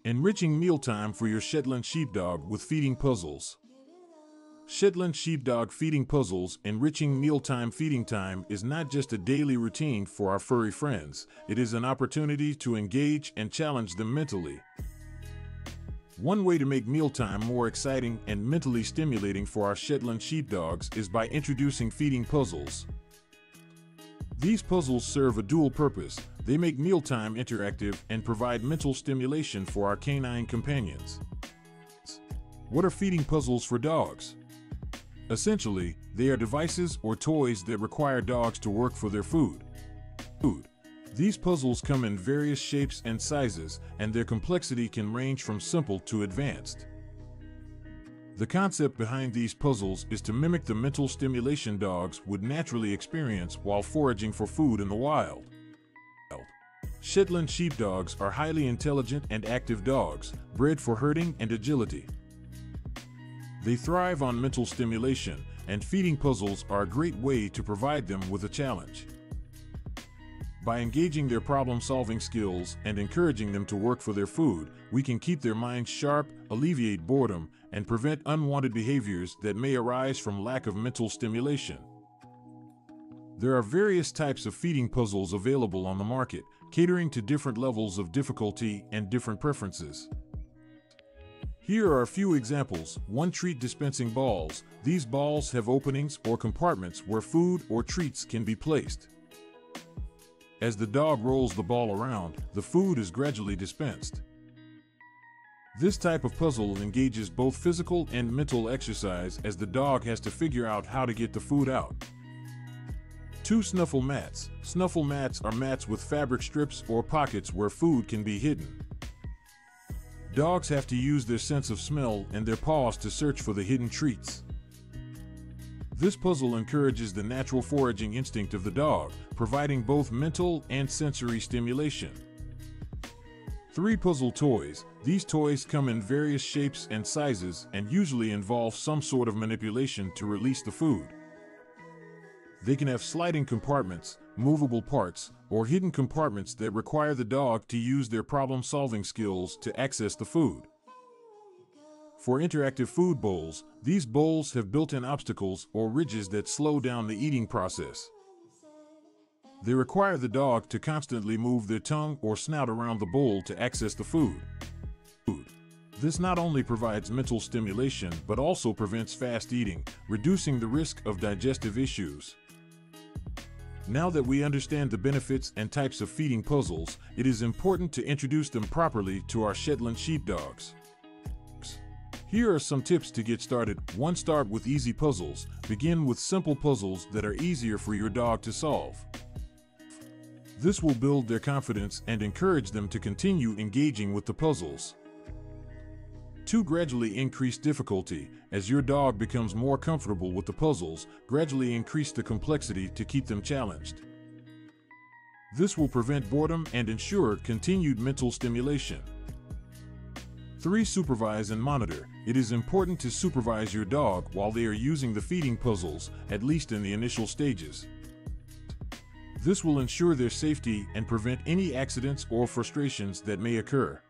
Enriching mealtime for your Shetland Sheepdog with feeding puzzles. Shetland Sheepdog feeding puzzles. Enriching mealtime feeding time is not just a daily routine for our furry friends, it is an opportunity to engage and challenge them mentally. One way to make mealtime more exciting and mentally stimulating for our Shetland Sheepdogs is by introducing feeding puzzles. These puzzles serve a dual purpose. They make mealtime interactive and provide mental stimulation for our canine companions. What are feeding puzzles for dogs? Essentially, they are devices or toys that require dogs to work for their food. These puzzles come in various shapes and sizes, and their complexity can range from simple to advanced. The concept behind these puzzles is to mimic the mental stimulation dogs would naturally experience while foraging for food in the wild. Shetland Sheepdogs are highly intelligent and active dogs, bred for herding and agility. They thrive on mental stimulation, and feeding puzzles are a great way to provide them with a challenge. By engaging their problem-solving skills and encouraging them to work for their food, we can keep their minds sharp, alleviate boredom, and prevent unwanted behaviors that may arise from lack of mental stimulation. There are various types of feeding puzzles available on the market, catering to different levels of difficulty and different preferences. Here are a few examples. 1. Treat dispensing balls. These balls have openings or compartments where food or treats can be placed. As the dog rolls the ball around, the food is gradually dispensed. This type of puzzle engages both physical and mental exercise, as the dog has to figure out how to get the food out. 2. Snuffle mats. Snuffle mats are mats with fabric strips or pockets where food can be hidden. Dogs have to use their sense of smell and their paws to search for the hidden treats. This puzzle encourages the natural foraging instinct of the dog, providing both mental and sensory stimulation. 3. Puzzle toys. These toys come in various shapes and sizes and usually involve some sort of manipulation to release the food. They can have sliding compartments, movable parts, or hidden compartments that require the dog to use their problem-solving skills to access the food. For interactive food bowls, these bowls have built-in obstacles or ridges that slow down the eating process. They require the dog to constantly move their tongue or snout around the bowl to access the food. This not only provides mental stimulation but also prevents fast eating, reducing the risk of digestive issues. Now that we understand the benefits and types of feeding puzzles, it is important to introduce them properly to our Shetland Sheepdogs. Here are some tips to get started. 1. Start with easy puzzles. Begin with simple puzzles that are easier for your dog to solve. This will build their confidence and encourage them to continue engaging with the puzzles. 2. Gradually increase difficulty. As your dog becomes more comfortable with the puzzles, gradually increase the complexity to keep them challenged. This will prevent boredom and ensure continued mental stimulation. 3. Supervise and monitor. It is important to supervise your dog while they are using the feeding puzzles, at least in the initial stages. This will ensure their safety and prevent any accidents or frustrations that may occur.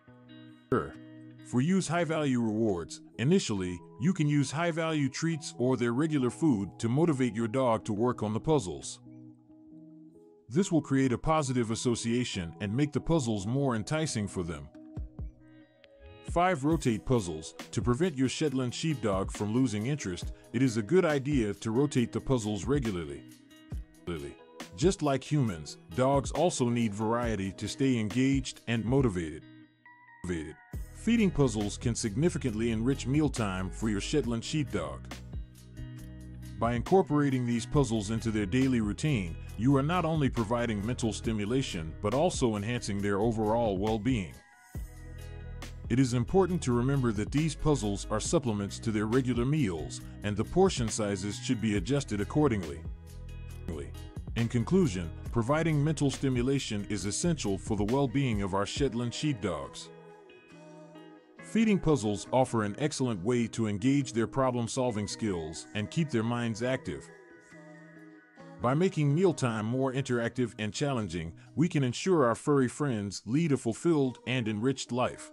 For use high-value rewards, initially, you can use high-value treats or their regular food to motivate your dog to work on the puzzles. This will create a positive association and make the puzzles more enticing for them. 5. Rotate puzzles. To prevent your Shetland Sheepdog from losing interest, it is a good idea to rotate the puzzles regularly. Just like humans, dogs also need variety to stay engaged and motivated. Feeding puzzles can significantly enrich mealtime for your Shetland Sheepdog. By incorporating these puzzles into their daily routine, you are not only providing mental stimulation but also enhancing their overall well-being. It is important to remember that these puzzles are supplements to their regular meals, and the portion sizes should be adjusted accordingly. In conclusion, providing mental stimulation is essential for the well-being of our Shetland Sheepdogs. Feeding puzzles offer an excellent way to engage their problem-solving skills and keep their minds active. By making mealtime more interactive and challenging, we can ensure our furry friends lead a fulfilled and enriched life.